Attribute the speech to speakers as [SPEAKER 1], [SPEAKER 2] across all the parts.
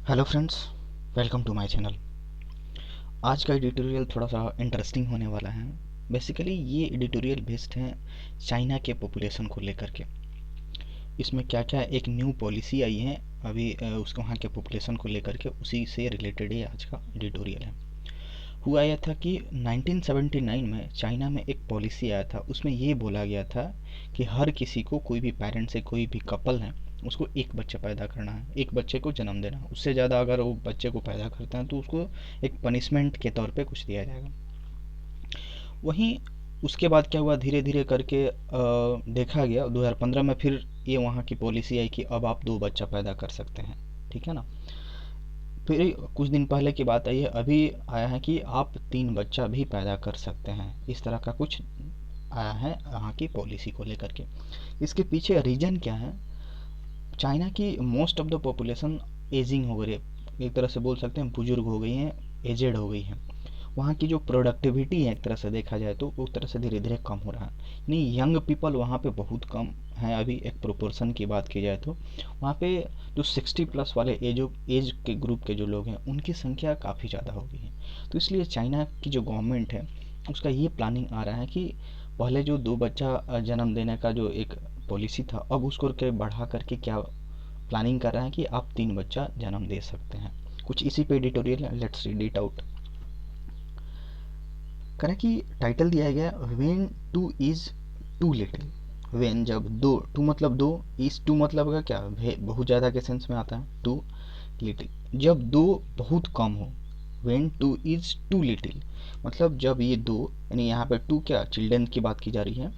[SPEAKER 1] Hello friends, welcome to my channel. आज का editorial थोड़ा सा इंटरेस्टिंग होने वाला है। बेसिकली ये एडिटोरियल बेस्ड है चाइना के पॉपुलेशन को लेकर के। इसमें क्या क्या एक न्यू पॉलिसी आई है अभी उसको वहाँ के पॉपुलेशन को लेकर के, उसी से रिलेटेड ही आज का एडिटोरियल है। हुआ यह था कि 1979 में चाइना में एक पॉलिसी आया था, उसमें ये बोला गया था कि हर किसी को, कोई भी पेरेंट से, कोई भी कपल है, उसको एक बच्चा पैदा करना है, एक बच्चे को जन्म देना है। उससे ज़्यादा अगर वो बच्चे को पैदा करता है तो उसको एक पनिशमेंट के तौर पे कुछ दिया जाएगा। वहीं उसके बाद क्या हुआ, धीरे धीरे करके देखा गया 2015 में फिर ये वहाँ की पॉलिसी आई कि अब आप दो बच्चा पैदा कर सकते हैं, ठीक है ना। फिर कुछ दिन पहले की बात आई है, अभी आया है कि आप तीन बच्चा भी पैदा कर सकते हैं। इस तरह का कुछ आया है यहाँ की पॉलिसी को लेकर के। इसके पीछे रीजन क्या है? चाइना की most of the population ageing हो गई है, एक तरह से बोल सकते हैं बुजुर्ग हो गई हैं, एजेड हो गई हैं। वहाँ की जो प्रोडक्टिविटी है एक तरह से देखा जाए तो उस तरह से धीरे धीरे कम हो रहा है। यानी यंग पीपल वहाँ पे बहुत कम है। अभी एक प्रोपोर्शन की बात की जाए तो वहाँ पे जो 60+ वाले एज के ग्रुप के जो लोग हैं उनकी संख्या काफ़ी ज़्यादा हो गई है। तो इसलिए चाइना की जो गवर्नमेंट है उसका ये प्लानिंग आ रहा है कि पहले जो दो बच्चा जन्म देने का जो एक पॉलिसी था, अब उसको के बढ़ा करके क्या प्लानिंग कर रहा है कि आप तीन बच्चा जन्म दे सकते हैं। कुछ इसी पे एडिटोरियल है, लेट्स रीड इट आउट। करें कि टाइटल दिया गया when two is too little. When जब दो, टू मतलब दो, इज टू मतलब का क्या, बहुत ज़्यादा के सेंस में आता है। टू लिटिल जब दो बहुत कम हो। When two is too little मतलब जब ये दो, यानी यहाँ पे टू क्या, चिल्ड्रन की बात की जा रही है,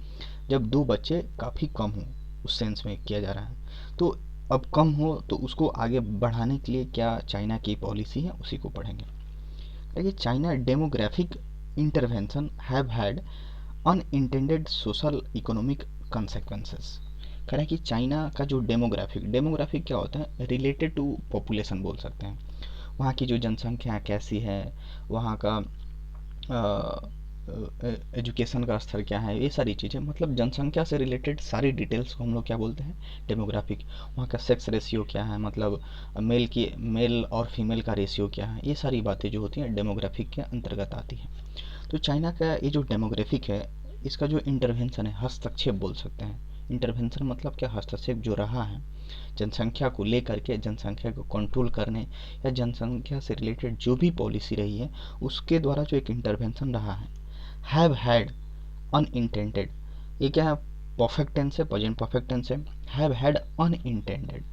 [SPEAKER 1] जब दो बच्चे काफ़ी कम हो, उस सेंस में किया जा रहा है। तो अब कम हो तो उसको आगे बढ़ाने के लिए क्या चाइना की पॉलिसी है उसी को पढ़ेंगे। देखिए, China demographic intervention have had unintended social economic consequences. कह रहा है कि चाइना का जो डेमोग्राफिक, डेमोग्राफिक क्या होता है, रिलेटेड टू पॉपुलेशन बोल सकते हैं। वहाँ की जो जनसंख्या कैसी है, वहाँ का एजुकेशन का स्तर क्या है, ये सारी चीज़ें, मतलब जनसंख्या से रिलेटेड सारी डिटेल्स को हम लोग क्या बोलते हैं, डेमोग्राफिक। वहाँ का सेक्स रेशियो क्या है, मतलब मेल और फीमेल का रेशियो क्या है, ये सारी बातें जो होती हैं डेमोग्राफिक के अंतर्गत आती हैं। तो चाइना का ये जो डेमोग्राफिक है, इसका जो इंटरवेंशन है, हस्तक्षेप बोल सकते हैं। इंटरवेंशन मतलब क्या, हस्तक्षेप जो रहा है जनसंख्या को लेकर के, जनसंख्या को कंट्रोल करने या जनसंख्या से रिलेटेड जो भी पॉलिसी रही है उसके द्वारा जो एक इंटरवेंशन रहा है, हैव हैड अनइंटेंडेड। ये क्या है, परफेक्ट टेंस है, प्रेजेंट परफेक्ट टेंस है। हैव हैड अनइंटेंडेड,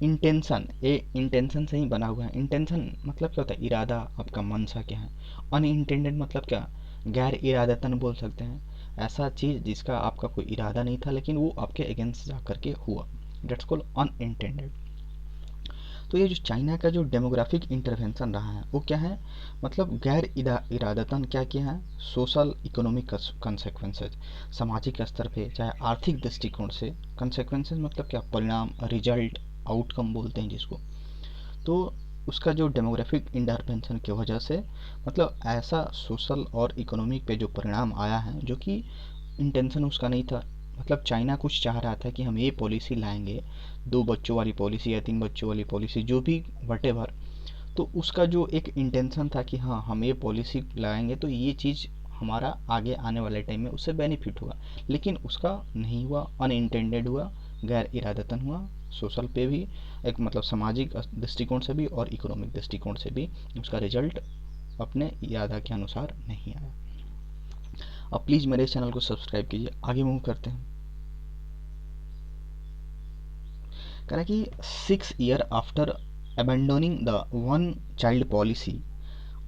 [SPEAKER 1] इंटेंशन, ये इंटेंशन से ही बना हुआ है। इंटेंशन मतलब क्या होता है, इरादा, आपका मनसा क्या है। अनइंटेंडेड मतलब क्या, गैर इरादतन बोल सकते हैं, ऐसा चीज़ जिसका आपका कोई इरादा नहीं था लेकिन वो आपके अगेंस्ट जा करके हुआ, डेट्स कॉल्ड अनइंटेंडेड। तो ये जो चाइना का जो डेमोग्राफिक इंटरवेंशन रहा है वो क्या है, मतलब गैर इरादतन क्या किया है, सोशल इकोनॉमिक कंसेक्वेंसेज, सामाजिक स्तर पे चाहे आर्थिक दृष्टिकोण से। कंसेक्वेंसेज मतलब क्या, परिणाम, रिजल्ट, आउटकम बोलते हैं जिसको। तो उसका जो डेमोग्राफिक इंटरवेंशन की वजह से, मतलब ऐसा सोशल और इकोनॉमिक पे जो परिणाम आया है जो कि इंटेंशन उसका नहीं था। मतलब चाइना कुछ चाह रहा था कि हम ये पॉलिसी लाएंगे, दो बच्चों वाली पॉलिसी या तीन बच्चों वाली पॉलिसी, जो भी वटेवर। तो उसका जो एक इंटेंशन था कि हाँ हम ये पॉलिसी लाएंगे तो ये चीज़ हमारा आगे आने वाले टाइम में उससे बेनिफिट होगा, लेकिन उसका नहीं हुआ, अनइंटेंडेड हुआ, गैर इरादतन हुआ। सोशल पे भी, एक मतलब सामाजिक दृष्टिकोण से भी और इकोनॉमिक दृष्टिकोण से भी उसका रिजल्ट अपने इरादा के अनुसार नहीं आया। अब प्लीज़ मेरे चैनल को सब्सक्राइब कीजिए, आगे मूव करते हैं। कह रहा है कि 6 year after abandoning the one child policy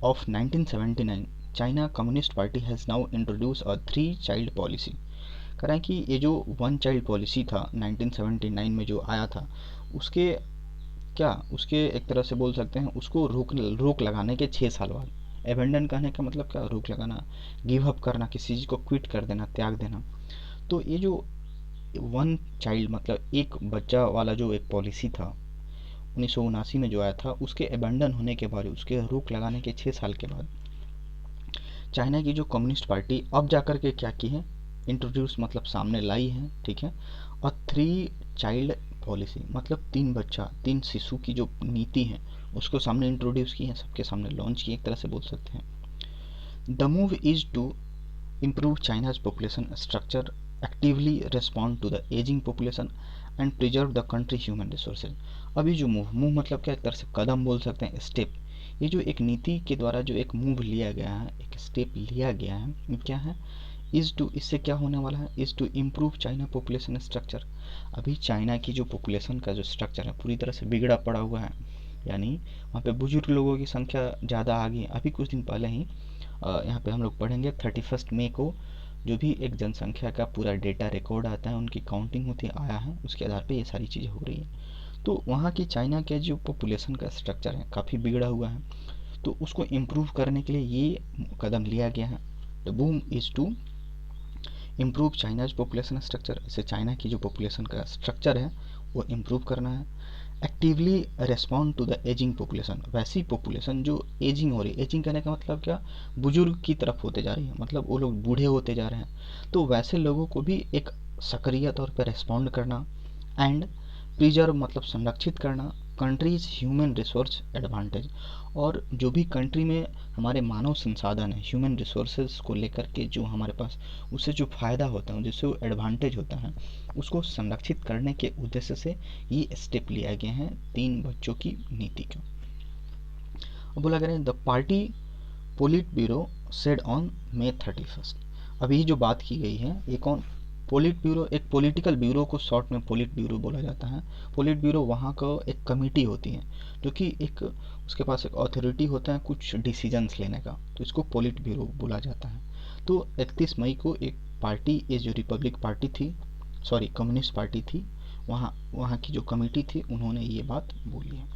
[SPEAKER 1] of 1979, China communist party has now introduce a 3 child policy. कह रहे हैं कि ये जो वन चाइल्ड पॉलिसी था 1979 में जो आया था, उसके क्या, उसके एक तरह से बोल सकते हैं उसको रोक लगाने के 6 साल बाद। एबेंडन कहने का मतलब क्या, रोक लगाना, गिव अप करना, किसी चीज़ को क्विट कर देना, त्याग देना। तो ये जो वन चाइल्ड मतलब एक बच्चा वाला जो एक पॉलिसी था 1979 में जो आया था, उसके अबेंडन होने के बाद, उसके रोक लगाने के 6 साल के बाद, चाइना की जो कम्युनिस्ट पार्टी अब जाकर के क्या की है, इंट्रोड्यूस मतलब सामने लाई है, ठीक है। और 3 चाइल्ड पॉलिसी मतलब तीन बच्चा, तीन शिशु की जो नीति है उसको सामने इंट्रोड्यूस किए हैं, सबके सामने लॉन्च किए, एक तरह से बोल सकते हैं। The move is to improve China's population structure, actively respond to the aging population and preserve the country human resources। अब ये जो मूव मतलब क्या, एक तरह से कदम बोल सकते हैं, स्टेप। ये जो एक नीति के द्वारा जो एक मूव लिया गया है, एक स्टेप लिया गया है, ये क्या है, इज टू, इससे क्या होने वाला है, is to improve China population structure. अभी चाइना की जो पॉपुलेशन का जो स्ट्रक्चर है पूरी तरह से बिगड़ा पड़ा हुआ है, यानी वहाँ पे बुजुर्ग लोगों की संख्या ज़्यादा आ गई। अभी कुछ दिन पहले ही यहाँ पे हम लोग पढ़ेंगे 31 मई को जो भी एक जनसंख्या का पूरा डेटा रिकॉर्ड आता है, उनकी काउंटिंग होती आया है, उसके आधार पे ये सारी चीज़ें हो रही हैं। तो वहाँ की चाइना के जो पॉपुलेशन का स्ट्रक्चर है काफ़ी बिगड़ा हुआ है, तो उसको इम्प्रूव करने के लिए ये कदम लिया गया है। The move is to improve China's population structure. इससे चाइना की जो पॉपुलेशन का स्ट्रक्चर है वो इम्प्रूव करना है। Actively respond to the ageing population, वैसी पॉपुलेशन जो एजिंग हो रही है, एजिंग करने का मतलब क्या, बुजुर्ग की तरफ होते जा रही है, मतलब वो लोग बूढ़े होते जा रहे हैं, तो वैसे लोगों को भी एक सक्रिय तौर पर रेस्पॉन्ड करना। एंड प्रिजर्व मतलब संरक्षित करना कंट्रीज ह्यूमन रिसोर्स एडवांटेज, और जो भी कंट्री में हमारे मानव संसाधन है, ह्यूमन रिसोर्सेज को लेकर के जो हमारे पास उससे जो फ़ायदा होता है, जिससे वो एडवांटेज होता है, उसको संरक्षित करने के उद्देश्य से ये स्टेप लिया गया है 3 बच्चों की नीति का। अब बोला करें the party politburo said on May 31। अभी जो बात की गई है ये कौन, पोलिट ब्यूरो, एक पॉलिटिकल ब्यूरो को शॉर्ट में पोलिट ब्यूरो बोला जाता है। पोलिट ब्यूरो वहाँ का एक कमेटी होती है जो कि एक उसके पास एक अथॉरिटी होता है कुछ डिसीजंस लेने का, तो इसको पोलिट ब्यूरो बोला जाता है। तो 31 मई को एक पार्टी, ये जो रिपब्लिक पार्टी थी, सॉरी कम्युनिस्ट पार्टी थी, वहाँ की जो कमेटी थी उन्होंने ये बात बोली है।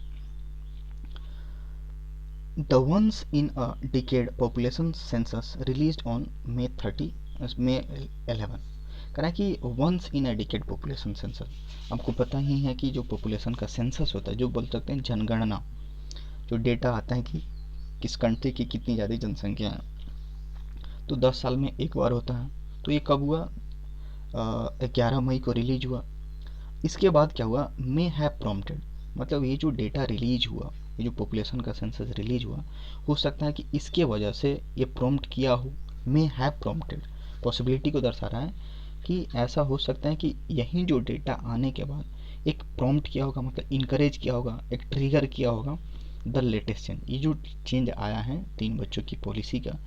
[SPEAKER 1] The once in a decade population census released on May 11 कह रहा है कि once in a decade population census. आपको पता ही है कि जो पॉपुलेशन का सेंसस होता है, जो बोल सकते हैं जनगणना, जो डेटा आता है कि किस कंट्री की कितनी ज़्यादा जनसंख्या है, तो 10 साल में एक बार होता है। तो ये कब हुआ, 11 मई को रिलीज हुआ। इसके बाद क्या हुआ, मे हैव प्रॉम्प्टेड, मतलब ये जो डेटा रिलीज हुआ, ये जो पॉपुलेशन का सेंसस रिलीज हुआ, हो सकता है कि इसके वजह से ये प्रॉम्प्ट किया हो, मे हैव प्रॉम्प्टेड पॉसिबिलिटी को दर्शा रहा है कि ऐसा हो सकता है कि यही जो डेटा आने के बाद एक प्रॉम्प्ट किया होगा, मतलब इनकरेज किया होगा, एक ट्रिगर किया होगा द लेटेस्ट चेंज। ये जो चेंज आया है 3 बच्चों की पॉलिसी का,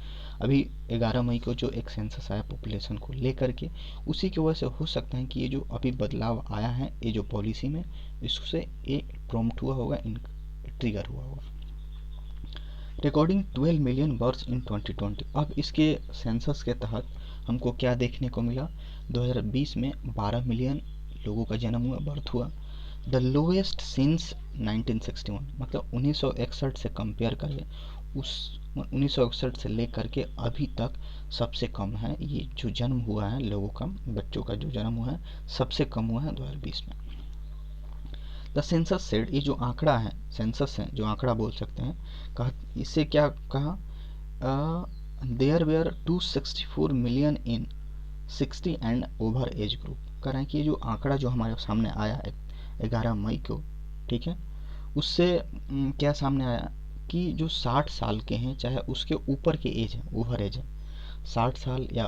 [SPEAKER 1] अभी 11 मई को जो एक सेंसस आया पॉपुलेशन को लेकर के, उसी की वजह से हो सकता है कि ये जो अभी बदलाव आया है ये जो पॉलिसी में, इससे ये प्रॉम्प्ट हुआ होगा, ट्रिगर हुआ होगा। Recording 12 million birth in 2020। अब इसके सेंसस के तहत हमको क्या देखने को मिला, 2020 में 12 मिलियन लोगों का जन्म हुआ, बर्थ हुआ। द लोएस्ट सिंस 1961, मतलब 1961 से कंपेयर करें, उस 1961 से लेकर के अभी तक सबसे कम है ये जो जन्म हुआ है लोगों का, बच्चों का जो जन्म हुआ है सबसे कम हुआ है 2020 में। द सेंसस सेड, ये जो आंकड़ा है, सेंसस है जो आंकड़ा बोल सकते हैं, कहा इससे क्या कहा, there were 264 million in 60 and over age group. कह रहे हैं कि ये जो आंकड़ा जो हमारे सामने आया है 11 मई को, ठीक है, उससे क्या सामने आया कि जो 60 साल के हैं चाहे उसके ऊपर के एज है, ओवर एज है, 60 साल या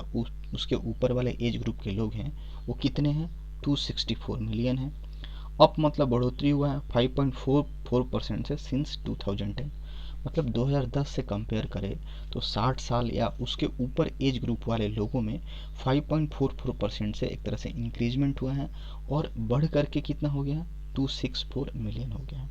[SPEAKER 1] उसके ऊपर वाले एज ग्रुप के लोग हैं, वो कितने हैं, 264 मिलियन है। अप मतलब बढ़ोतरी हुआ है 5.44% से सिंस 2010, मतलब 2010 से कंपेयर करें तो 60 साल या उसके ऊपर एज ग्रुप वाले लोगों में 5.44% से एक तरह से इंक्रीजमेंट हुआ है, और बढ़ करके कितना हो गया, 264 मिलियन हो गया है।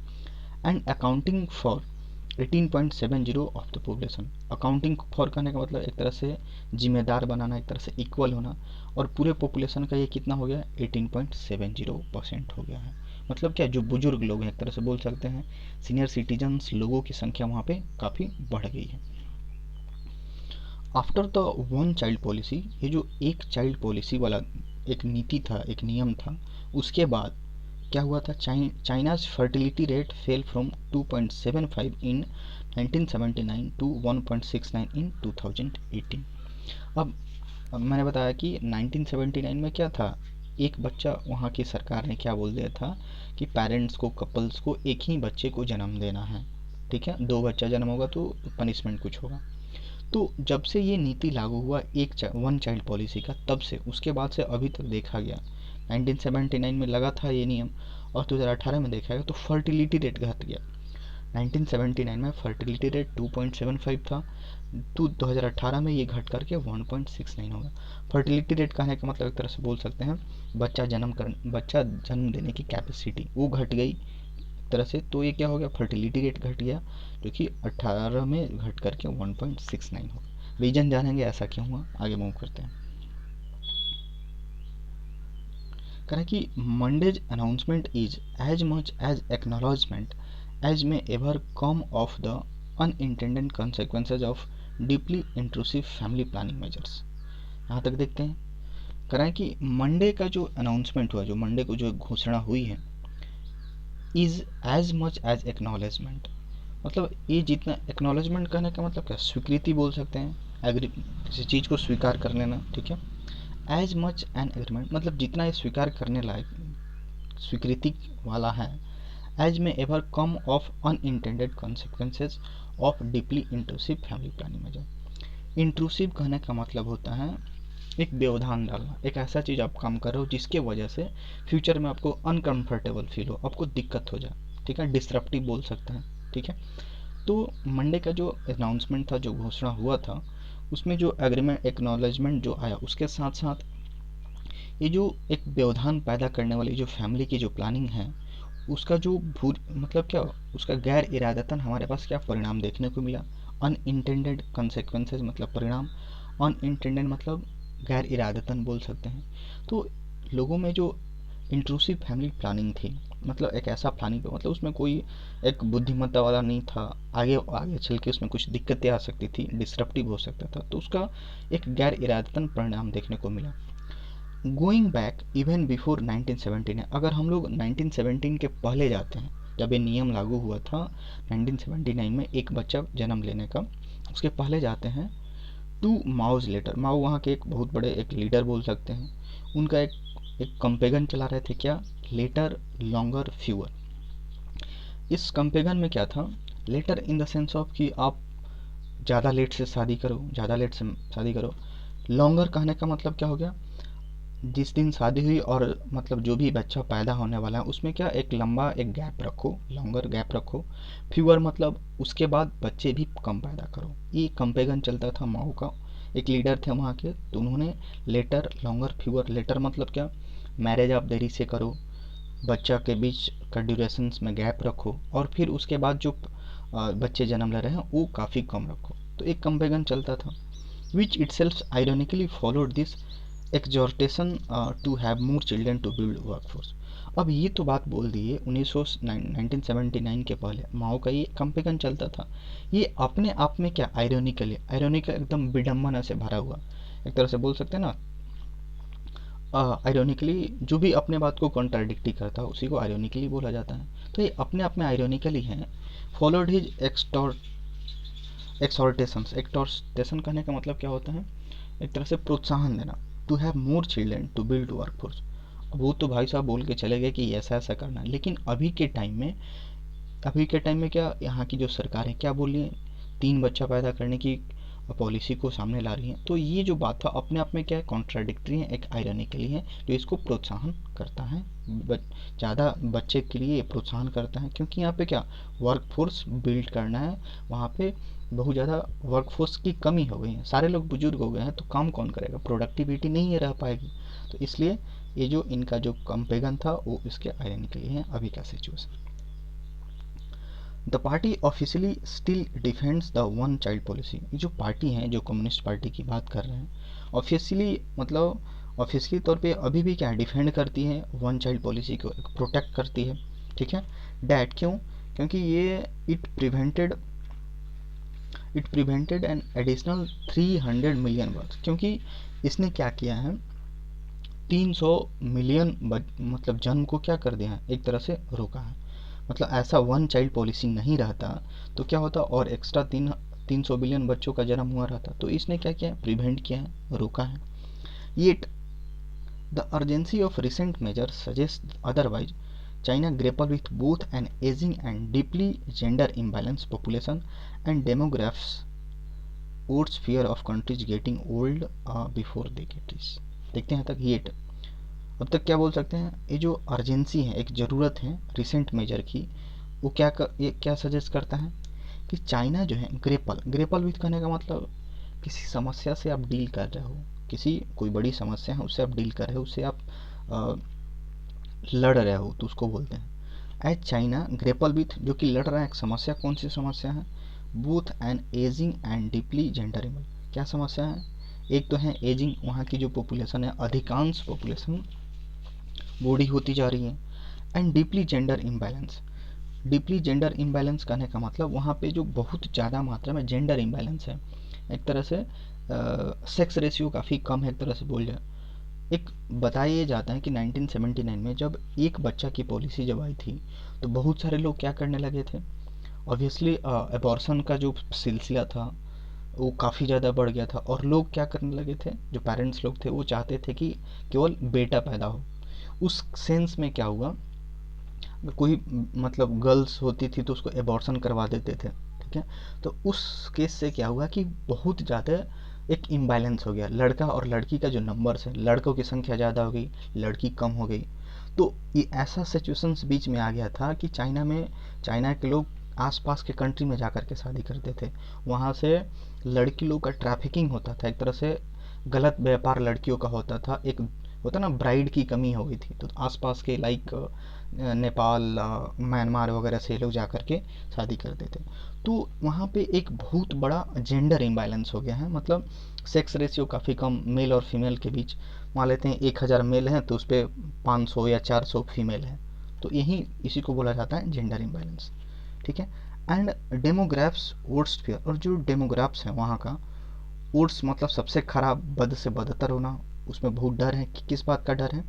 [SPEAKER 1] And accounting for 18.70 of the population. Accounting for करने का मतलब एक तरह से जिम्मेदार बनाना, एक तरह से इक्वल होना, और पूरे पॉपुलेशन का ये कितना हो गया, 18.70% हो गया है। मतलब क्या, जो बुजुर्ग लोग हैं एक तरह से बोल सकते हैं, सीनियर सिटीजन्स लोगों की संख्या वहाँ पे काफ़ी बढ़ गई है। After the one child policy, ये जो एक चाइल्ड पॉलिसी वाला एक नीति था, एक नियम था, उसके बाद क्या हुआ था, China's fertility rate fell from 2.75 in 1979 to 1.69 in 2018। अब मैंने बताया कि 1979 में क्या था, एक बच्चा, वहाँ की सरकार ने क्या बोल दिया था कि पेरेंट्स को, कपल्स को एक ही बच्चे को जन्म देना है, ठीक है, 2 बच्चा जन्म होगा तो पनिशमेंट कुछ होगा। तो जब से ये नीति लागू हुआ वन चाइल्ड पॉलिसी का, तब से उसके बाद से अभी तक देखा गया, 1979 में लगा था ये नियम और 2018 में देखा गया तो फर्टिलिटी रेट घट गया। 1979 में फर्टिलिटी रेट 2.75 था, तो 2018 में ये घट करके 1.69 होगा। फर्टिलिटी रेट कहने का मतलब एक तरह से बोल सकते हैं बच्चा जन्म देने की कैपेसिटी वो घट गई एक तरह से। तो ये क्या हो गया, फर्टिलिटी रेट घट गया, जो कि 18 में घट करके 1.69 हो गया। रीजन जानेंगे ऐसा क्यों हुआ, आगे मूव करते हैं। कह रहा कि Monday's announcement is as much as acknowledgement as may ever come of the unintended consequences of deeply intrusive family planning measures. यहाँ तक देखते हैं। कह रहा है कि मंडे का जो अनाउंसमेंट हुआ, जो मंडे को जो घोषणा हुई है, is as much as acknowledgement, मतलब ये जितना एक्नॉलेजमेंट कहने का मतलब क्या, स्वीकृति बोल सकते हैं, एग्री किसी चीज़ को स्वीकार कर लेना, ठीक है। एज मच एन एग्रीमेंट मतलब जितना ये स्वीकार करने लायक स्वीकृति वाला है, as may ever come of unintended consequences of deeply intrusive family planning measure. Intrusive कहने का मतलब होता है एक व्यवधान डालना, एक ऐसा चीज़ आप काम कर रहे हो जिसके वजह से फ्यूचर में आपको अनकंफर्टेबल फील हो, आपको दिक्कत हो जाए, ठीक है, डिस्ट्रप्टिव बोल सकते हैं, ठीक है। तो मंडे का जो अनाउंसमेंट था, जो घोषणा हुआ था, उसमें जो एग्रीमेंट एक्नॉलेजमेंट जो आया, उसके साथ साथ ये जो एक व्यवधान पैदा करने वाली जो फैमिली की जो प्लानिंग है, उसका जो मतलब क्या, उसका गैर इरादतन हमारे पास क्या परिणाम देखने को मिला, अनइंटेंडेड कंसेक्वेंसेज मतलब परिणाम, अनइंटेंडेड मतलब गैर इरादतन बोल सकते हैं। तो लोगों में जो इंट्रूसिव फैमिली प्लानिंग थी, मतलब एक ऐसा प्लानिंग मतलब उसमें कोई एक बुद्धिमत्ता वाला नहीं था, आगे आगे चल के उसमें कुछ दिक्कतें आ सकती थी, डिस्ट्रप्टिव हो सकता था, तो उसका एक गैर इरादतन परिणाम देखने को मिला। गोइंग बैक इवन बिफोर 1917, अगर हम लोग 1917 के पहले जाते हैं, जब ये नियम लागू हुआ था 1979 में एक बच्चा जन्म लेने का, उसके पहले जाते हैं टू माओज लेटर। माओ वहाँ के एक बहुत बड़े एक लीडर बोल सकते हैं, उनका एक कंपेगन चला रहे थे, क्या, लेटर लॉन्गर फ्यूअर। इस कंपेगन में क्या था, later in the sense of कि आप ज़्यादा लेट से शादी करो, ज़्यादा लेट से शादी करो। लॉन्गर कहने का मतलब क्या हो गया, जिस दिन शादी हुई और मतलब जो भी बच्चा पैदा होने वाला है उसमें क्या एक लंबा एक गैप रखो, लॉन्गर गैप रखो। फ्यूअर मतलब उसके बाद बच्चे भी कम पैदा करो। ये कंपेगन चलता था माओ का, एक लीडर थे वहाँ के, तो उन्होंने लेटर लॉन्गर फ्यूअर, लेटर मतलब क्या, मैरिज आप देरी से करो, बच्चा के बीच का ड्यूरेशंस में गैप रखो, और फिर उसके बाद जो बच्चे जन्म ले रहे हैं वो काफ़ी कम रखो। तो एक कंपेगन चलता था, which itself ironically followed this exhortation to have more children to build workforce. अब ये तो बात बोल दी है 1979 के पहले माओ का ये कंपेगन चलता था, ये अपने आप में क्या आयरोनिकली, आयरोनिकल एकदम विडम्बना से भरा हुआ, एक तरह से बोल सकते हैं ना, आयरोनिकली जो भी अपने बात को कॉन्ट्राडिक्टी करता है उसी को आयरोनिकली बोला जाता है। तो ये अपने आप में आयरोनिकली है। फॉलोड हिज एक्सॉर्टेशंस, एक्सॉर्टेशन कहने का मतलब क्या होता है, एक तरह से प्रोत्साहन देना, to have more children to build workforce. अब वो तो भाई साहब बोल के चले गए कि ऐसा ऐसा करना है, लेकिन अभी के टाइम में क्या यहाँ की जो सरकार है क्या बोल रही है, 3 बच्चा पैदा करने की पॉलिसी को सामने ला रही है। तो ये जो बात था अपने आप में क्या है, कॉन्ट्राडिक्टरी है, एक आयरनिकली है, जो इसको प्रोत्साहन करता है, ज़्यादा बच्चे के लिए प्रोत्साहन करता है, क्योंकि यहाँ पे क्या वर्कफोर्स बिल्ड करना है, वहाँ पे बहुत ज़्यादा वर्कफोर्स की कमी हो गई है, सारे लोग बुजुर्ग हो गए हैं, तो काम कौन करेगा, प्रोडक्टिविटी नहीं रह पाएगी। तो इसलिए ये जो इनका जो कंपेगन था वो इसके आयरनिकली है अभी का situation. The party officially still defends the one child policy. ये जो पार्टी है, जो कम्युनिस्ट पार्टी की बात कर रहे हैं, ऑफिशियली मतलब ऑफिशियली तौर पे अभी भी क्या डिफेंड करती है वन चाइल्ड पॉलिसी को, प्रोटेक्ट करती है, ठीक है। डैट क्यों, क्योंकि ये it prevented an additional 300 million birth, क्योंकि इसने क्या किया है 300 मिलियन मतलब जन्म को क्या कर दिया है, एक तरह से रोका है। मतलब ऐसा वन चाइल्ड पॉलिसी नहीं रहता तो क्या होता, और एक्स्ट्रा 300 बिलियन बच्चों का जन्म हुआ रहता। तो इसने क्या किया, प्रिवेंट किया है, रोका है। Yet the urgency of recent measure suggest otherwise, China grapple with both an aging and deeply gender imbalanced population and demographics what's fear of countries getting old before they get rich। देखते हैं तक ये अब तक क्या बोल सकते हैं, ये जो अर्जेंसी है, एक ज़रूरत है रिसेंट मेजर की, वो ये क्या सजेस्ट करता है कि चाइना जो है ग्रेपल विथ करने का मतलब किसी समस्या से आप डील कर रहे हो, किसी कोई बड़ी समस्या है उससे आप डील कर रहे हो, उससे आप लड़ रहे हो, तो उसको बोलते हैं एज चाइना ग्रेपल विथ, जो कि लड़ रहा है एक समस्या। कौन सी समस्या है? Both an ageing and deeply genderable. क्या समस्या है? एक तो है एजिंग, वहाँ की जो पॉपुलेशन है, अधिकांश पॉपुलेशन बूढ़ी होती जा रही है, and deeply gender imbalance. Deeply gender imbalance कहने का मतलब वहाँ पे जो बहुत ज़्यादा मात्रा में जेंडर इम्बैलेंस है, एक तरह से सेक्स रेशियो काफ़ी कम है, एक तरह से बोल जाए। एक बताया जाता है कि 1979 में जब एक बच्चा की पॉलिसी जब आई थी, तो बहुत सारे लोग क्या करने लगे थे, ऑब्वियसली एबॉर्शन का जो सिलसिला था वो काफ़ी ज़्यादा बढ़ गया था, और लोग क्या करने लगे थे, जो पेरेंट्स लोग थे वो चाहते थे कि केवल बेटा पैदा हो। उस सेंस में क्या हुआ, कोई मतलब गर्ल्स होती थी तो उसको एबॉर्शन करवा देते थे, ठीक है। तो उस केस से क्या हुआ कि बहुत ज़्यादा एक इम्बैलेंस हो गया, लड़का और लड़की का जो नंबर्स है, लड़कों की संख्या ज़्यादा हो गई, लड़की कम हो गई। तो ये ऐसा सिचुएशंस बीच में आ गया था कि चाइना के लोग आसपास के कंट्री में जा कर के शादी करते थे, वहाँ से लड़की लोग का ट्रैफिकिंग होता था, एक तरह से गलत व्यापार लड़कियों का होता था। एक होता ना, ब्राइड की कमी हो गई थी, तो आसपास के लाइक नेपाल, म्यांमार वगैरह से लोग जा कर के शादी करते थे। तो वहाँ पे एक बहुत बड़ा जेंडर इम्बैलेंस हो गया है, मतलब सेक्स रेशियो काफ़ी कम मेल और फीमेल के बीच। मान लेते हैं 1000 मेल हैं तो उस पर 500 या 400 फीमेल हैं, तो इसी को बोला जाता है जेंडर इम्बैलेंस, ठीक है। एंड डेमोग्राफ्स वर्स्ट फेयर, और जो डेमोग्राफ्स हैं वहाँ का, वर्स्ट मतलब सबसे खराब, बद से बदतर होना, उसमें बहुत डर है। कि किस बात का डर है?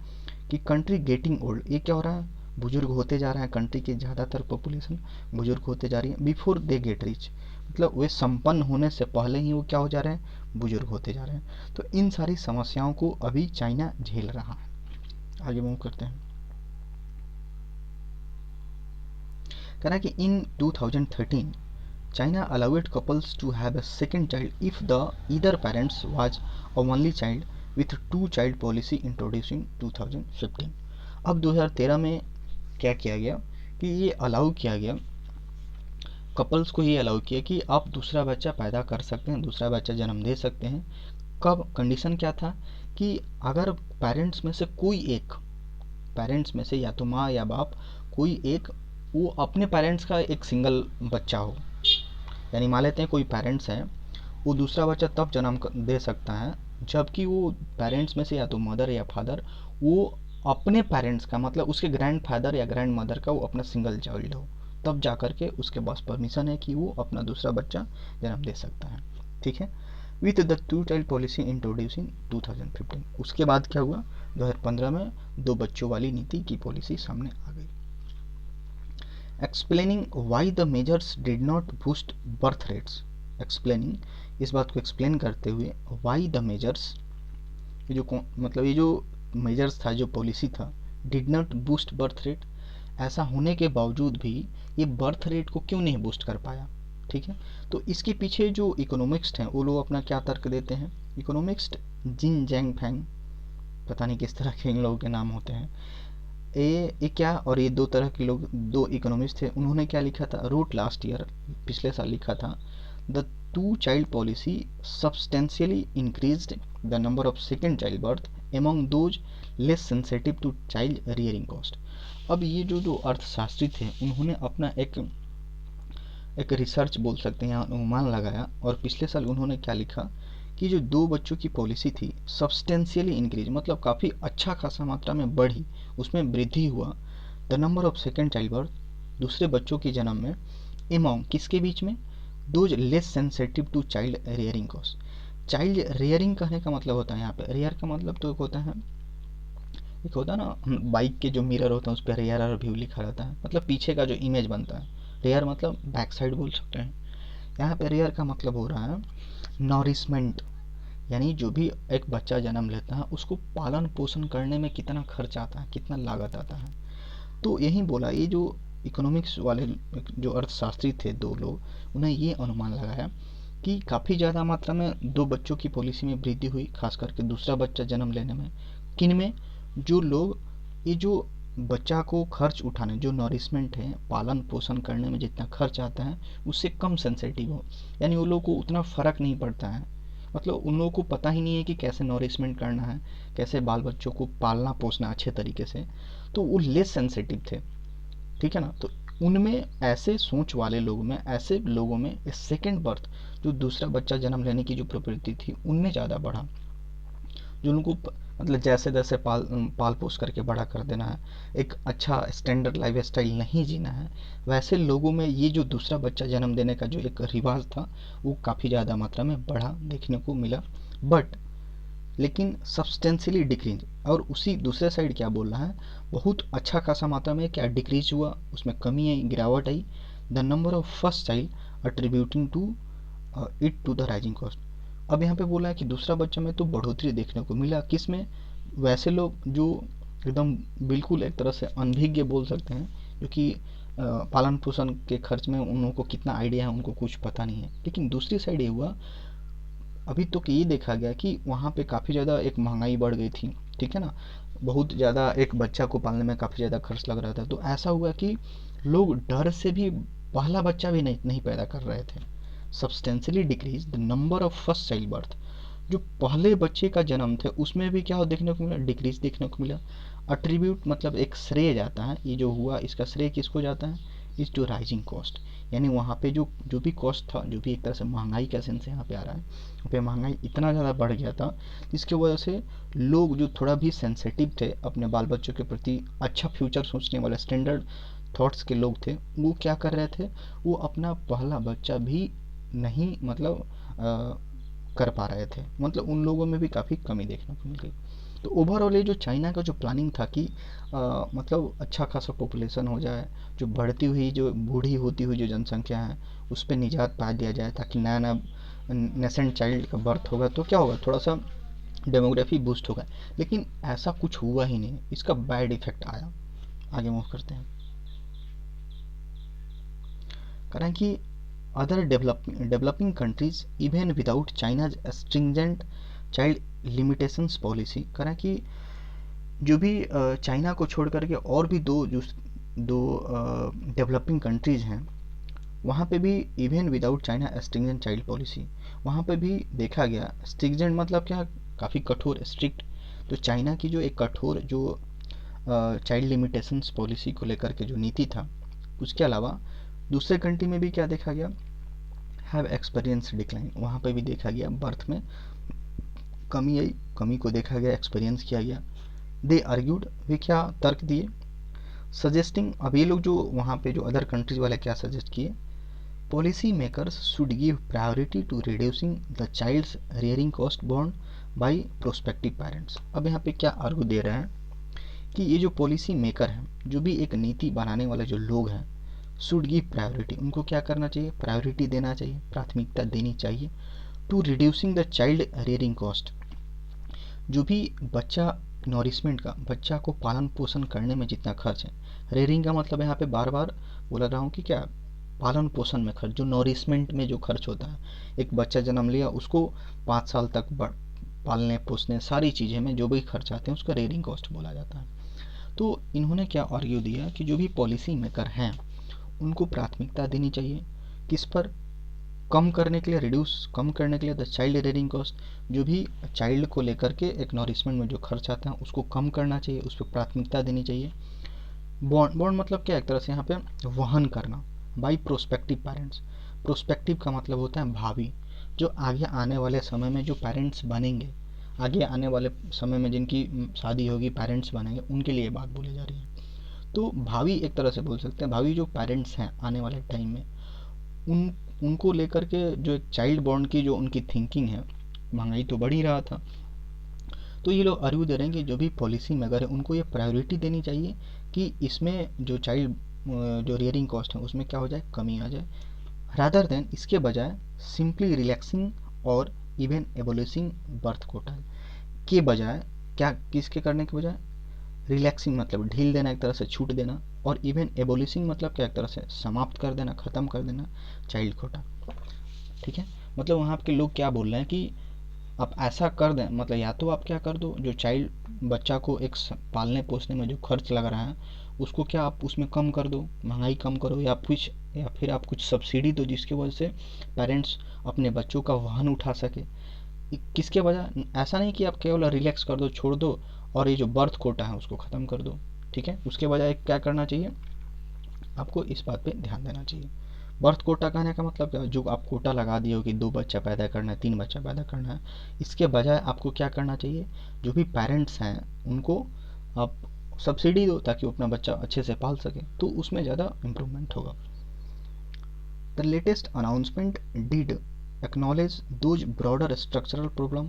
[SPEAKER 1] कि कंट्री गेटिंग ओल्ड, ये क्या हो रहा है, बुजुर्ग होते जा रहे हैं, कंट्री की ज़्यादातर पॉपुलेशन बुजुर्ग होते जा रही है। बिफोर दे गेट रिच, मतलब वे संपन्न होने से पहले ही वो क्या हो जा रहे हैं, बुजुर्ग होते जा रहे हैं। तो इन सारी समस्याओं को अभी चाइना झेल रहा है। आगे मूव करते हैं। कह रहा है कि इन 2013 China allowed couples to have a second child if the either parents was a only child with two child policy introduced in 2015। अब 2013 में क्या किया गया कि ये अलाउ किया गया, कपल्स को ये अलाउ किया कि आप दूसरा बच्चा पैदा कर सकते हैं, दूसरा बच्चा जन्म दे सकते हैं। कब? कंडीशन क्या था कि अगर पेरेंट्स में से कोई एक, पेरेंट्स में से या तो माँ या बाप कोई एक, वो अपने पेरेंट्स का एक सिंगल बच्चा हो, यानी मान लेते हैं कोई पेरेंट्स हैं, वो दूसरा बच्चा तब जन्म दे सकता है जबकि वो पेरेंट्स में से या तो मदर या फादर, वो अपने पेरेंट्स का मतलब उसके ग्रैंड फादर या ग्रैंड मदर का वो अपना सिंगल चाइल्ड हो, तब जा कर के उसके पास परमिशन है कि वो अपना दूसरा बच्चा जन्म दे सकता है, ठीक है। With the two child policy introduce इन 2015। उसके बाद क्या हुआ, 2015 में दो बच्चों वाली नीति की पॉलिसी सामने आ गई। Explaining why the measures did not boost birth rates, explaining, इस बात को एक्सप्लेन करते हुए, वाई द मेजर्स, ये जो मेजर्स था, जो पॉलिसी था, did not boost birth rate, ऐसा होने के बावजूद भी ये बर्थ रेट को क्यों नहीं बूस्ट कर पाया, ठीक है। तो इसके पीछे जो इकोनॉमिक्स्ट हैं वो लोग अपना क्या तर्क देते हैं। इकोनॉमिक्स्ट जिन जैंग फैंग, पता नहीं किस तरह के इन लोगों के नाम होते हैं, ये क्या, और ये दो तरह के लोग, दो इकोनॉमिस्ट थे, उन्होंने क्या लिखा था, रोट लास्ट ईयर, पिछले साल लिखा था, the two child policy substantially increased the number of second child birth among those less sensitive to child rearing cost. अब ये जो अर्थशास्त्री थे, उन्होंने अपना एक रिसर्च बोल सकते हैं, अनुमान लगाया, और पिछले साल उन्होंने क्या लिखा कि जो दो बच्चों की पॉलिसी थी सब्सटेंशियली इंक्रीज, मतलब काफ़ी अच्छा खासा मात्रा में बढ़ी, उसमें वृद्धि हुआ, the number of second child birth, दूसरे बच्चों के जन्म में, एमॉन्ग किसके बीच में, those less sensitive to child rearing cost. Child rearing कहने का मतलब होता है, यहाँ पे रियर का मतलब तो एक होता है ना, बाइक के जो मिरर होता है उस पर रियर और व्यू लिखा रहता है, मतलब पीछे का जो इमेज बनता है, रियर मतलब बैक साइड बोल सकते हैं। यहाँ पे रियर का मतलब हो रहा है नॉरिशमेंट, यानी जो भी एक बच्चा जन्म लेता है उसको पालन पोषण करने में कितना खर्च आता है, कितना लागत आता है, तो यही बोला, ये जो इकोनॉमिक्स वाले जो अर्थशास्त्री थे दो लोग, उन्हें ये अनुमान लगाया कि काफ़ी ज़्यादा मात्रा में दो बच्चों की पॉलिसी में वृद्धि हुई, खास करके दूसरा बच्चा जन्म लेने में। किन में? जो लोग ये जो बच्चा को खर्च उठाने, जो नॉरिशमेंट है, पालन पोषण करने में जितना खर्च आता है उससे कम सेंसिटिव हो, यानी वो लोगों को उतना फ़र्क नहीं पड़ता है, मतलब उन लोगों को पता ही नहीं है कि कैसे नॉरिशमेंट करना है, कैसे बाल बच्चों को पालना पोसना अच्छे तरीके से, तो वो लेस सेंसिटिव थे, ठीक है ना। तो उनमें, ऐसे सोच वाले लोगों में, ऐसे लोगों में सेकेंड बर्थ, जो दूसरा बच्चा जन्म लेने की जो प्रवृत्ति थी, उनमें ज़्यादा बढ़ा। जो उनको मतलब जैसे तैसे पाल पोस करके बड़ा कर देना है, एक अच्छा स्टैंडर्ड लाइफ स्टाइल नहीं जीना है, वैसे लोगों में ये जो दूसरा बच्चा जन्म देने का जो एक रिवाज था वो काफ़ी ज़्यादा मात्रा में बढ़ा देखने को मिला। बट लेकिन सब्सटेंशियली डिक्रीज, और उसी दूसरे साइड क्या बोल रहा है, बहुत अच्छा खासा मात्रा में क्या डिक्रीज हुआ, उसमें कमी आई, गिरावट आई। The number of first child attributing to it to the rising cost. अब यहाँ पे बोला है कि दूसरा बच्चा में तो बढ़ोतरी देखने को मिला, किस में? वैसे लोग जो एकदम बिल्कुल एक तरह से अनभिज्ञ बोल सकते हैं, जो कि पालन पोषण के खर्च में उन लोगों को कितना आइडिया है उनको कुछ पता नहीं है। लेकिन दूसरी साइड ये हुआ, अभी तो ये देखा गया कि वहाँ पे काफ़ी ज़्यादा एक महंगाई बढ़ गई थी, ठीक है ना, बहुत ज़्यादा एक बच्चा को पालने में काफ़ी ज़्यादा खर्च लग रहा था। तो ऐसा हुआ कि लोग डर से भी पहला बच्चा भी नहीं पैदा कर रहे थे। Substantially decrease the number of first child birth, जो पहले बच्चे का जन्म थे उसमें भी क्या देखने को मिला, डिक्रीज देखने को मिला। अट्रीब्यूट मतलब एक श्रेय जाता है, ये जो हुआ इसका श्रेय किसको जाता है, इज टू राइजिंग कॉस्ट, यानी वहाँ पे जो जो भी कॉस्ट था, जो भी एक तरह से महंगाई का सेंस यहाँ पे आ रहा है, वहाँ पे महंगाई इतना ज़्यादा बढ़ गया था जिसकी वजह से लोग जो थोड़ा भी सेंसिटिव थे अपने बाल बच्चों के प्रति, अच्छा फ्यूचर सोचने वाले स्टैंडर्ड थॉट्स के लोग थे, वो क्या कर रहे थे, वो अपना पहला बच्चा भी नहीं मतलब कर पा रहे थे, मतलब उन लोगों में भी काफ़ी कमी देखने को मिल गई। तो ओवरऑल ये जो चाइना का जो प्लानिंग था कि मतलब अच्छा खासा पॉपुलेशन हो जाए, जो बढ़ती हुई जो बूढ़ी होती हुई जो जनसंख्या है उस पर निजात पा दिया जाए, ताकि नया नया नेसेंट चाइल्ड का बर्थ होगा तो क्या होगा, थोड़ा सा डेमोग्राफी बूस्ट होगा। लेकिन ऐसा कुछ हुआ ही नहीं, इसका बैड इफेक्ट आया। आगे मूव करते हैं। कारण कि other developing countries even without China's stringent child limitations policy, करें कि जो भी चाइना को छोड़ करके और भी दो डेवलपिंग कंट्रीज हैं, वहाँ पे भी even without China stringent child policy, वहाँ पे भी देखा गया। स्ट्रिंजेंट मतलब क्या, काफ़ी कठोर, स्ट्रिक्ट। तो चाइना की जो एक कठोर जो चाइल्ड लिमिटेशंस पॉलिसी को लेकर के जो नीति था, उसके अलावा दूसरे कंट्री में भी क्या देखा गया, हैव एक्सपीरियंस डिक्लाइन, वहाँ पे भी देखा गया बर्थ में कमी आई, कमी को देखा गया, एक्सपीरियंस किया गया। दे आर्ग्यूड, वे क्या तर्क दिए, सजेस्टिंग, अब ये लोग जो वहाँ पे जो अदर कंट्रीज वाले क्या सजेस्ट किए, policy makers should give priority to reducing the child's rearing cost borne by prospective parents. अब यहाँ पे क्या आर्ग्यू दे रहे हैं कि ये जो पॉलिसी मेकर हैं, जो भी एक नीति बनाने वाले जो लोग हैं, शुड गिव प्रायोरिटी, उनको क्या करना चाहिए, प्रायोरिटी देना चाहिए, प्राथमिकता देनी चाहिए, to reducing the child rearing cost, जो भी बच्चा नॉरिशमेंट का, बच्चा को पालन पोषण करने में जितना खर्च है, रेयरिंग का मतलब यहाँ पे बार बार बोल रहा हूँ कि क्या, पालन पोषण में खर्च, जो नॉरिशमेंट में जो खर्च होता है, एक बच्चा जन्म लिया उसको 5 साल तक पालने पोसने सारी चीज़ें में जो भी खर्च आते हैं उसका रेयरिंग कॉस्ट बोला जाता है। तो इन्होंने क्या आर्ग्यू दिया कि जो भी पॉलिसी मेकर हैं उनको प्राथमिकता देनी चाहिए, किस पर, कम करने के लिए, रिड्यूस कम करने के लिए द चाइल्ड रेयरिंग कॉस्ट, जो भी चाइल्ड को लेकर के एक नॉरिशमेंट में जो खर्च आता है उसको कम करना चाहिए, उस पर प्राथमिकता देनी चाहिए। बॉन्ड, बॉन्ड मतलब क्या, एक तरह से यहाँ पे वहन करना, बाई प्रोस्पेक्टिव पेरेंट्स। प्रोस्पेक्टिव का मतलब होता है भावी, जो आगे आने वाले समय में जो पेरेंट्स बनेंगे, आगे आने वाले समय में जिनकी शादी होगी, पेरेंट्स बनेंगे, उनके लिए बात बोली जा रही है। तो भावी एक तरह से बोल सकते हैं, भावी जो पेरेंट्स हैं आने वाले टाइम में, उनको लेकर के जो एक चाइल्ड बॉन्ड की जो उनकी थिंकिंग है, महंगाई तो बढ़ ही रहा था, तो ये लोग आर्ग्यू दे रहे हैं कि जो भी पॉलिसी मेकर है उनको ये प्रायोरिटी देनी चाहिए कि इसमें जो चाइल्ड जो रियरिंग कॉस्ट है उसमें क्या हो जाए, कमी आ जाए, रादर देन इसके बजाय सिंपली रिलैक्सिंग और इवन एबोलिशिंग बर्थ कोटा के बजाय, क्या किसके करने के बजाय, रिलैक्सिंग मतलब ढील देना, एक तरह से छूट देना, और इवन एबोलिशिंग मतलब क्या, एक तरह से समाप्त कर देना, ख़त्म कर देना चाइल्ड कोटा। ठीक है, मतलब वहाँ के लोग क्या बोल रहे हैं कि आप ऐसा कर दें, मतलब या तो आप क्या कर दो, जो चाइल्ड बच्चा को एक पालने पोसने में जो खर्च लग रहा है उसको क्या आप उसमें कम कर दो, महंगाई कम करो, या फिर आप कुछ सब्सिडी दो जिसकी वजह से पेरेंट्स अपने बच्चों का वाहन उठा सके। किसके वजह, ऐसा नहीं कि आप केवल रिलैक्स कर दो, छोड़ दो और ये जो बर्थ कोटा है उसको ख़त्म कर दो। ठीक है, उसके बजाय क्या करना चाहिए, आपको इस बात पे ध्यान देना चाहिए। बर्थ कोटा कहने का मतलब क्या, जो आप कोटा लगा दिए हो कि 2 बच्चा पैदा करना है, 3 बच्चा पैदा करना है, इसके बजाय आपको क्या करना चाहिए, जो भी पेरेंट्स हैं उनको आप सब्सिडी दो ताकि वो अपना बच्चा अच्छे से पाल सके, तो उसमें ज़्यादा इम्प्रूवमेंट होगा। The latest announcement did acknowledge those broader structural problem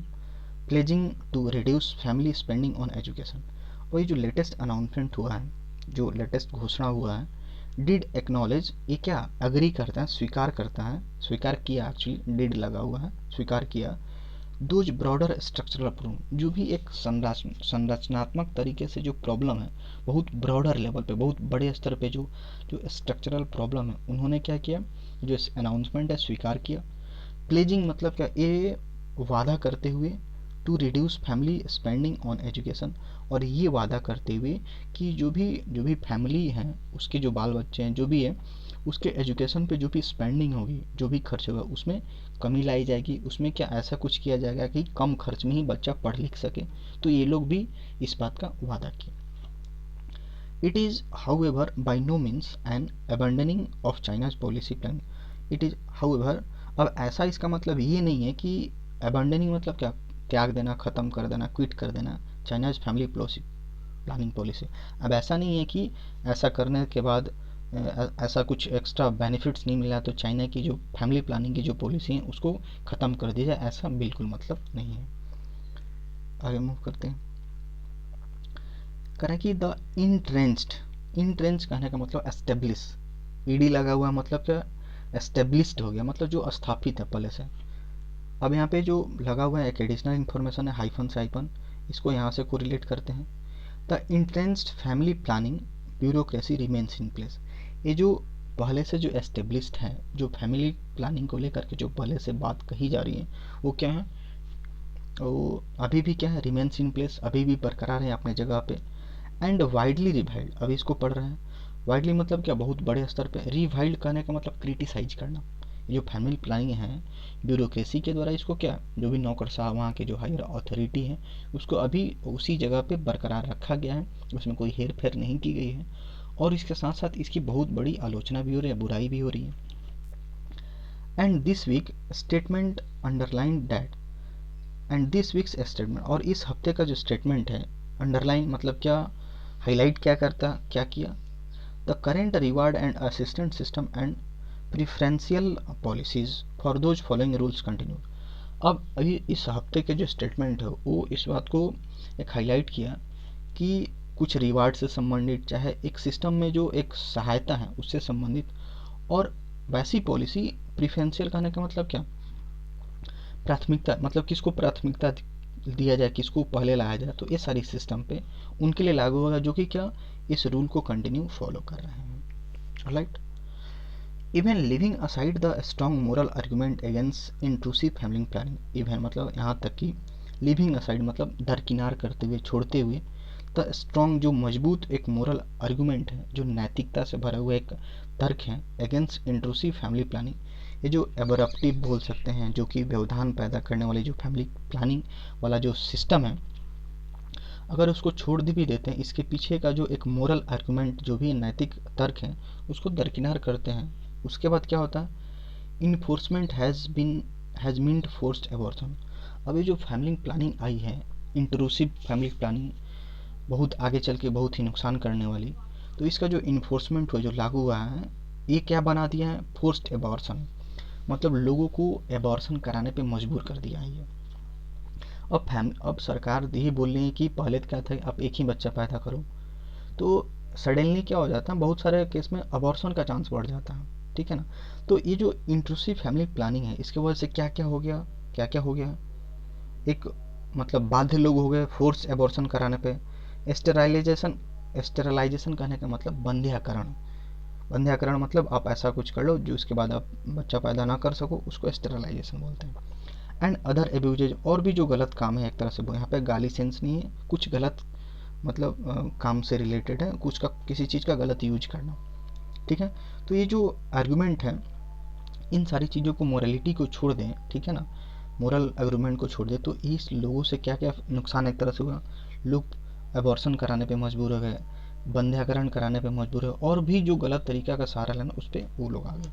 [SPEAKER 1] pledging to reduce family spending on education. और ये जो लेटेस्ट अनाउंसमेंट हुआ है, जो लेटेस्ट घोषणा हुआ है, डिड एक्नॉलेज, ये क्या अग्री करता है, स्वीकार करता है, स्वीकार किया, एक्चुअली डिड लगा हुआ है, स्वीकार किया, दोज ब्रॉडर स्ट्रक्चरल प्रॉब्लम, जो भी एक संरचनात्मक तरीके से जो प्रॉब्लम है, बहुत ब्रॉडर लेवल पे, बहुत बड़े स्तर पे जो जो स्ट्रक्चरल प्रॉब्लम है, उन्होंने क्या किया, जो अनाउंसमेंट है स्वीकार किया। प्लेजिंग मतलब क्या, ये वादा करते हुए, to reduce family spending on education, और ये वादा करते हुए कि जो भी फैमिली हैं उसके जो बाल बच्चे हैं जो भी है, उसके एजुकेशन पे जो भी स्पेंडिंग होगी, जो भी खर्च होगा उसमें कमी लाई जाएगी, उसमें क्या ऐसा कुछ किया जाएगा कि कम खर्च में ही बच्चा पढ़ लिख सके। तो ये लोग भी इस बात का वादा किया। It is however by no means an abandoning of China's policy plan. It is however, अब ऐसा इसका मतलब ये नहीं है कि अबंडनिंग मतलब क्या, त्याग देना, ख़त्म कर देना, क्विट कर देना चाइनाज फैमिली प्लानिंग पॉलिसी। अब ऐसा नहीं है कि ऐसा करने के बाद ऐसा कुछ एक्स्ट्रा बेनिफिट्स नहीं मिला तो चाइना की जो फैमिली प्लानिंग की जो पॉलिसी है उसको ख़त्म कर दिया जाए, ऐसा बिल्कुल मतलब नहीं है। आगे मूव करते हैं। करें कि द इंट्रेंच्ड कहने का मतलब एस्टेब्लिश, ईडी लगा हुआ मतलब क्या, एस्टेब्लिश्ड हो गया, मतलब जो स्थापित है पहले से। अब यहाँ पे जो लगा हुआ है एक एडिशनल इन्फॉर्मेशन है, हाइफन से हाइफन, इसको यहाँ से कोरिलेट करते हैं। The entrenched family planning bureaucracy remains in place. ये जो पहले से जो एस्टेब्लिश्ड है, जो फैमिली प्लानिंग को लेकर के जो पहले से बात कही जा रही है, वो क्या है, वो अभी भी क्या है, रिमेन्स इन प्लेस, अभी भी बरकरार है अपने जगह पे। एंड वाइडली रिवाइल्ड, अभी इसको पढ़ रहे हैं। वाइडली मतलब क्या, बहुत बड़े स्तर पे। रिवाइल्ड करने का मतलब क्रिटिसाइज करना। जो फैमिली प्लानिंग है ब्यूरोक्रेसी के द्वारा, इसको क्या, जो भी नौकर साहब वहाँ के जो हायर अथॉरिटी है उसको अभी उसी जगह पे बरकरार रखा गया है, उसमें कोई हेर फेर नहीं की गई है। और इसके साथ साथ इसकी बहुत बड़ी आलोचना भी हो रही है, बुराई भी हो रही है। And this week statement underline that, and this week's statement, और इस हफ्ते का जो स्टेटमेंट है, अंडरलाइन मतलब क्या, हाईलाइट क्या करता, क्या किया, the current reward and assistant system and preferential policies for those following rules continue. अब अभी इस हफ्ते के जो स्टेटमेंट है वो इस बात को एक हाईलाइट किया कि कुछ रिवार्ड से संबंधित, चाहे एक सिस्टम में जो एक सहायता है उससे संबंधित, और वैसी पॉलिसी, प्रिफरेंशियल कहने का मतलब क्या, प्राथमिकता, मतलब किसको प्राथमिकता दिया जाए, किसको पहले लाया जाए, तो ये सारी सिस्टम पे उनके लिए लागू होगा जो कि क्या, इस रूल को कंटिन्यू फॉलो कर रहे हैं। Right, even living aside the strong moral argument against intrusive family planning, even मतलब यहाँ तक कि लिविंग असाइड मतलब दरकिनार करते हुए, छोड़ते हुए, द स्ट्रॉन्ग जो मजबूत एक मोरल आर्गूमेंट है, जो नैतिकता से भरा हुआ एक तर्क है, अगेंस्ट इंट्रूसिव फैमिली प्लानिंग, ये जो एबरप्टिव बोल सकते हैं, जो कि व्यवधान पैदा करने वाली जो फैमिली प्लानिंग वाला जो सिस्टम है, अगर उसको छोड़ भी देते हैं, इसके पीछे का जो एक मोरल आर्गूमेंट, जो भी नैतिक तर्क है, उसको दरकिनार करते हैं, उसके बाद क्या होता है, enforcement has meant forced abortion. अब ये जो फैमिली प्लानिंग आई है, इंट्रूसिव फैमिली प्लानिंग, बहुत आगे चल के बहुत ही नुकसान करने वाली, तो इसका जो इन्फोर्समेंट हुआ, जो लागू हुआ है, ये क्या बना दिया है, फोर्स्ड एबॉर्शन, मतलब लोगों को एबॉर्शन कराने पे मजबूर कर दिया है ये। अब सरकार यही बोल रही है कि पहले क्या था, आप एक ही बच्चा पैदा करो, तो सडनली क्या हो जाता है, बहुत सारे केस में अबॉर्शन का चांस बढ़ जाता है। ठीक है ना, तो ये जो इंट्रूसिव फैमिली प्लानिंग है, इसके वजह से क्या क्या हो गया, एक मतलब बाध्य लोग हो गए फोर्स एबॉर्शन कराने पे, स्टेराइलाइजेशन स्टेरलाइजेशन कहने का मतलब बंध्याकरण। बंध्याकरण मतलब आप ऐसा कुछ कर लो जो उसके बाद आप बच्चा पैदा ना कर सको, उसको स्टेरलाइजेशन बोलते हैं। एंड अदर एब्यूजेज, और भी जो गलत काम है एक तरह से, यहाँ पे गाली सेंस नहीं है, कुछ गलत मतलब काम से रिलेटेड है, कुछ का किसी चीज़ का गलत यूज करना, ठीक है। तो ये जो आर्गूमेंट है, इन सारी चीज़ों को, मोरलिटी को छोड़ दें, ठीक है ना, मोरल आर्गूमेंट को छोड़ दें, तो इस लोगों से क्या क्या नुकसान एक तरह से हुआ। लोग अबॉर्शन कराने पे मजबूर हो गए, बंध्याकरण कराने पे मजबूर है, और भी जो गलत तरीका का सहारा लेना उस पर वो लोग आ गए।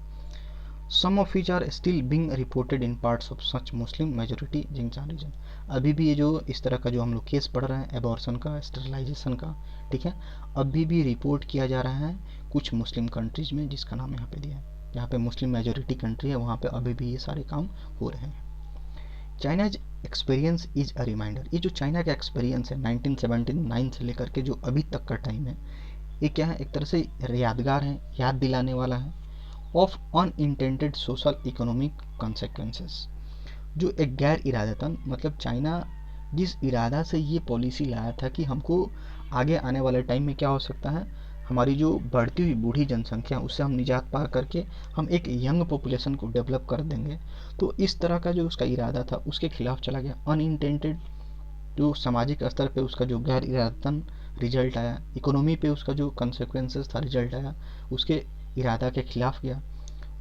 [SPEAKER 1] Some of which are still being reported in parts of such Muslim majority Xinjiang region. अभी भी ये जो इस तरह का जो हम लोग केस पढ़ रहे हैं एबॉर्शन का, स्टरलाइजेशन का, ठीक है, अभी भी रिपोर्ट किया जा रहा है कुछ मुस्लिम कंट्रीज में, जिसका नाम यहाँ पे दिया है, जहाँ पे मुस्लिम मेजोरिटी कंट्री है वहाँ पे अभी भी ये सारे काम हो रहे हैं। China's experience is a reminder. ये जो चाइना का एक्सपीरियंस है 1979 से लेकर के जो अभी तक का टाइम है, ये क्या है, एक तरह से यादगार है, याद दिलाने वाला है of unintended social economic consequences. जो एक गैर इरादतन, मतलब चाइना जिस इरादा से ये पॉलिसी लाया था कि हमको आगे आने वाले टाइम में क्या हो सकता है, हमारी जो बढ़ती हुई बूढ़ी जनसंख्या उससे हम निजात पा करके हम एक यंग पॉपुलेशन को डेवलप कर देंगे, तो इस तरह का जो उसका इरादा था उसके खिलाफ चला गया। अनइंटेंडेड जो सामाजिक स्तर पे उसका जो गैर इरादतन रिजल्ट आया, इकोनॉमी पे उसका जो कंसिक्वेंसेस था, रिजल्ट आया, उसके इरादा के खिलाफ गया।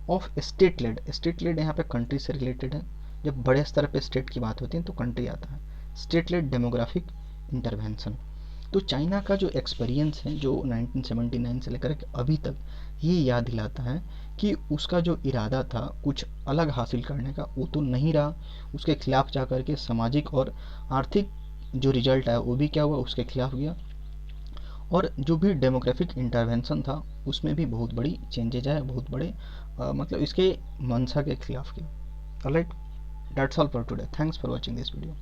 [SPEAKER 1] Of state lead, state lead यहाँ पे कंट्री से रिलेटेड है, जब बड़े स्तर पे स्टेट की बात होती है तो कंट्री आता है। State lead demographic intervention. तो चाइना का जो एक्सपीरियंस है जो 1979 से लेकर के अभी तक, ये याद दिलाता है कि उसका जो इरादा था कुछ अलग हासिल करने का, वो तो नहीं रहा, उसके खिलाफ जा कर के सामाजिक और आर्थिक जो रिजल्ट आया वो भी क्या हुआ, उसके खिलाफ गया। और जो भी डेमोग्राफिक इंटरवेंशन था उसमें भी बहुत बड़ी चेंजेज आए, बहुत बड़े मतलब इसके मंशा के खिलाफ किया। Alright, that's all for today, thanks for watching this video.